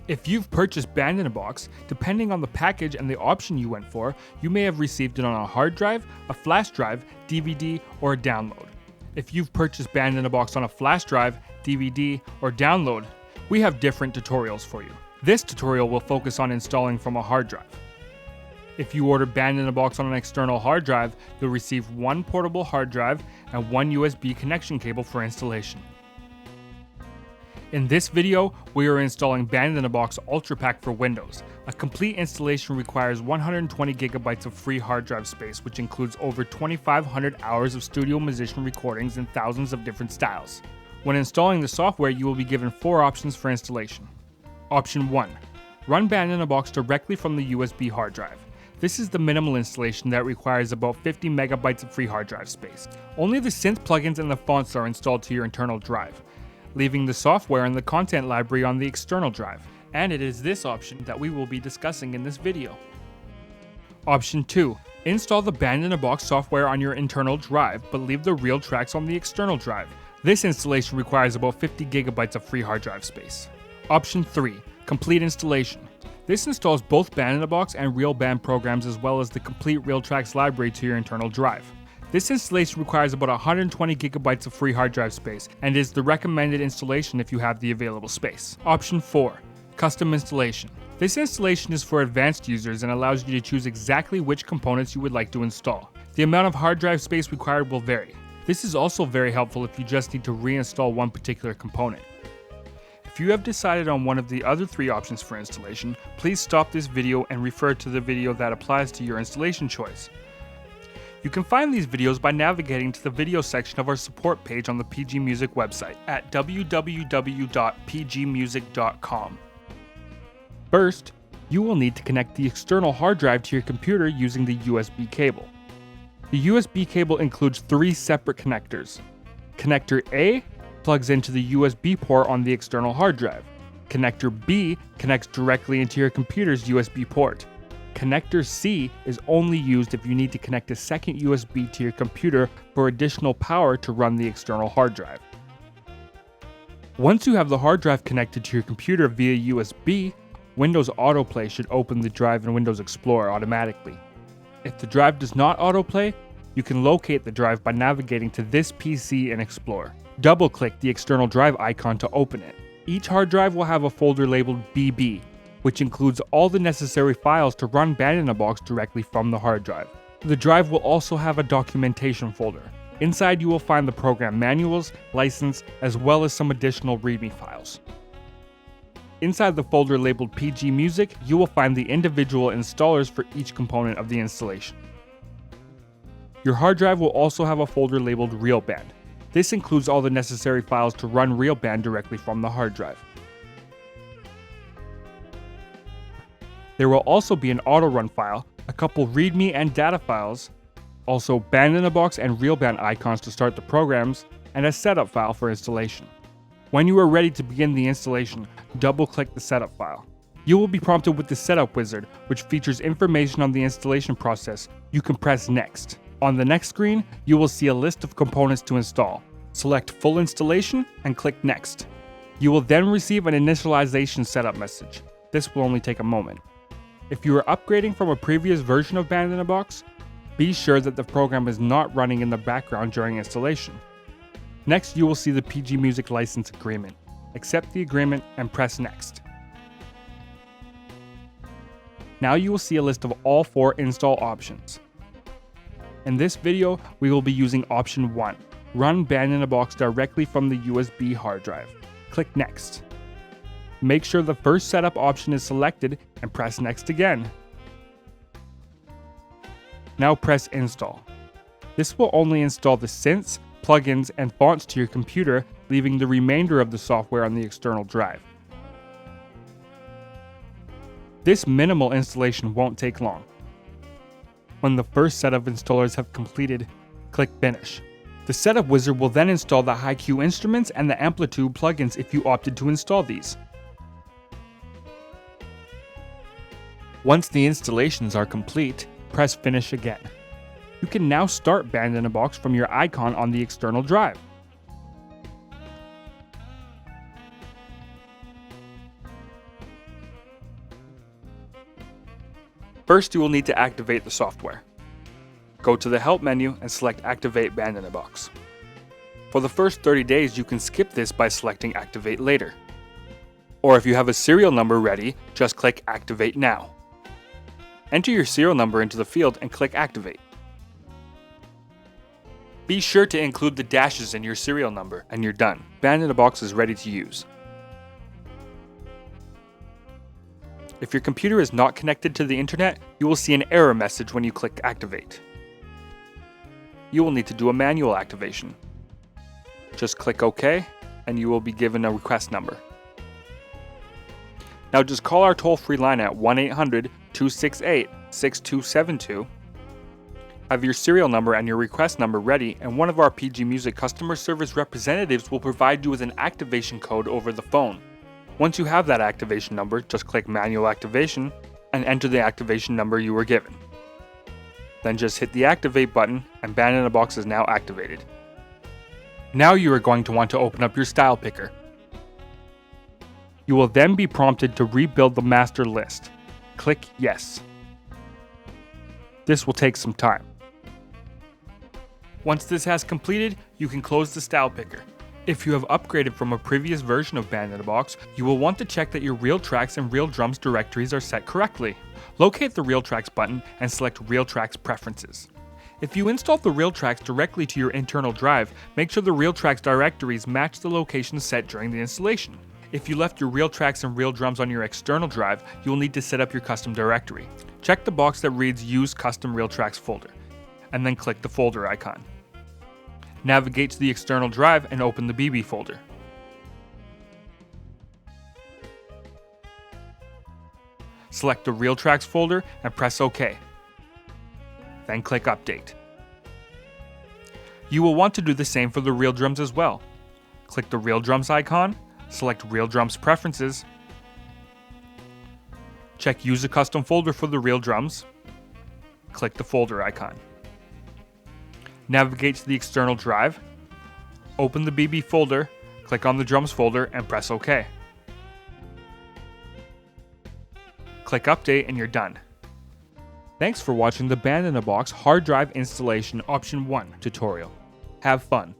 If you've purchased Band in a Box, depending on the package and the option you went for, you may have received it on a hard drive, a flash drive, DVD, or a download. If you've purchased Band in a Box on a flash drive, DVD, or download, we have different tutorials for you. This tutorial will focus on installing from a hard drive. If you order Band in a Box on an external hard drive, you'll receive one portable hard drive and one USB connection cable for installation. In this video, we are installing Band in a Box Ultra Pack for Windows. A complete installation requires 120 gigabytes of free hard drive space, which includes over 2,500 hours of studio musician recordings in thousands of different styles. When installing the software, you will be given 4 options for installation. Option 1. Run Band in a Box directly from the USB hard drive. This is the minimal installation that requires about 50 megabytes of free hard drive space. Only the synth plugins and the fonts are installed to your internal drive, leaving the software and the content library on the external drive. And it is this option that we will be discussing in this video. Option 2. Install the Band in a Box software on your internal drive, but leave the RealTracks on the external drive. This installation requires about 50 gigabytes of free hard drive space. Option 3. Complete installation. This installs both Band in a Box and RealBand programs as well as the complete RealTracks library to your internal drive. This installation requires about 120 gigabytes of free hard drive space and is the recommended installation if you have the available space. Option 4. Custom installation. This installation is for advanced users and allows you to choose exactly which components you would like to install. The amount of hard drive space required will vary. This is also very helpful if you just need to reinstall one particular component. If you have decided on one of the other 3 options for installation, please stop this video and refer to the video that applies to your installation choice. You can find these videos by navigating to the video section of our support page on the PG Music website at www.pgmusic.com. First, you will need to connect the external hard drive to your computer using the USB cable. The USB cable includes 3 separate connectors. Connector A plugs into the USB port on the external hard drive. Connector B connects directly into your computer's USB port. Connector C is only used if you need to connect a second USB to your computer for additional power to run the external hard drive. Once you have the hard drive connected to your computer via USB, Windows Autoplay should open the drive in Windows Explorer automatically. If the drive does not autoplay, you can locate the drive by navigating to this PC in Explorer. Double-click the external drive icon to open it. Each hard drive will have a folder labeled BB, which includes all the necessary files to run Band in a Box directly from the hard drive. The drive will also have a documentation folder. Inside you will find the program manuals, license, as well as some additional README files. Inside the folder labeled PG Music, you will find the individual installers for each component of the installation. Your hard drive will also have a folder labeled RealBand. This includes all the necessary files to run RealBand directly from the hard drive. There will also be an auto-run file, a couple README and data files, also Band in a Box and RealBand icons to start the programs, and a setup file for installation. When you are ready to begin the installation, double-click the setup file. You will be prompted with the setup wizard, which features information on the installation process. You can press Next. On the next screen, you will see a list of components to install. Select Full Installation and click Next. You will then receive an initialization setup message. This will only take a moment. If you are upgrading from a previous version of Band in a Box, be sure that the program is not running in the background during installation. Next, you will see the PG Music license agreement. Accept the agreement and press Next. Now you will see a list of all 4 install options. In this video, we will be using option 1, run Band in a Box directly from the USB hard drive. Click Next. Make sure the first setup option is selected and press Next again. Now press Install. This will only install the synths, plugins, and fonts to your computer, leaving the remainder of the software on the external drive. This minimal installation won't take long. When the first set of installers have completed, click Finish. The setup wizard will then install the HiQ instruments and the Amplitude plugins if you opted to install these. Once the installations are complete, press Finish again. You can now start Band in a Box from your icon on the external drive. First, you will need to activate the software. Go to the Help menu and select Activate Band-in-a-Box. For the first 30 days, you can skip this by selecting Activate Later. Or if you have a serial number ready, just click Activate Now. Enter your serial number into the field and click Activate. Be sure to include the dashes in your serial number and you're done. Band-in-a-Box is ready to use. If your computer is not connected to the internet, you will see an error message when you click Activate. You will need to do a manual activation. Just click OK, and you will be given a request number. Now just call our toll-free line at 1-800-268-6272. Have your serial number and your request number ready, and one of our PG Music customer service representatives will provide you with an activation code over the phone. Once you have that activation number, just click Manual Activation and enter the activation number you were given. Then just hit the Activate button and Band-in-a-Box is now activated. Now you are going to want to open up your style picker. You will then be prompted to rebuild the master list. Click Yes. This will take some time. Once this has completed, you can close the style picker. If you have upgraded from a previous version of Band-in-a-Box, you will want to check that your RealTracks and RealDrums directories are set correctly. Locate the RealTracks button and select RealTracks Preferences. If you installed the RealTracks directly to your internal drive, make sure the RealTracks directories match the location set during the installation. If you left your RealTracks and RealDrums on your external drive, you will need to set up your custom directory. Check the box that reads Use Custom RealTracks Folder, and then click the folder icon. Navigate to the external drive and open the BB folder. Select the RealTracks folder and press OK. Then click Update. You will want to do the same for the RealDrums as well. Click the RealDrums icon, select RealDrums Preferences, check Use a Custom Folder for the RealDrums, click the folder icon. Navigate to the external drive, open the BB folder, click on the drums folder and press OK. Click Update and you're done. Thanks for watching the Band-in-a-Box hard drive installation option 1 tutorial. Have fun!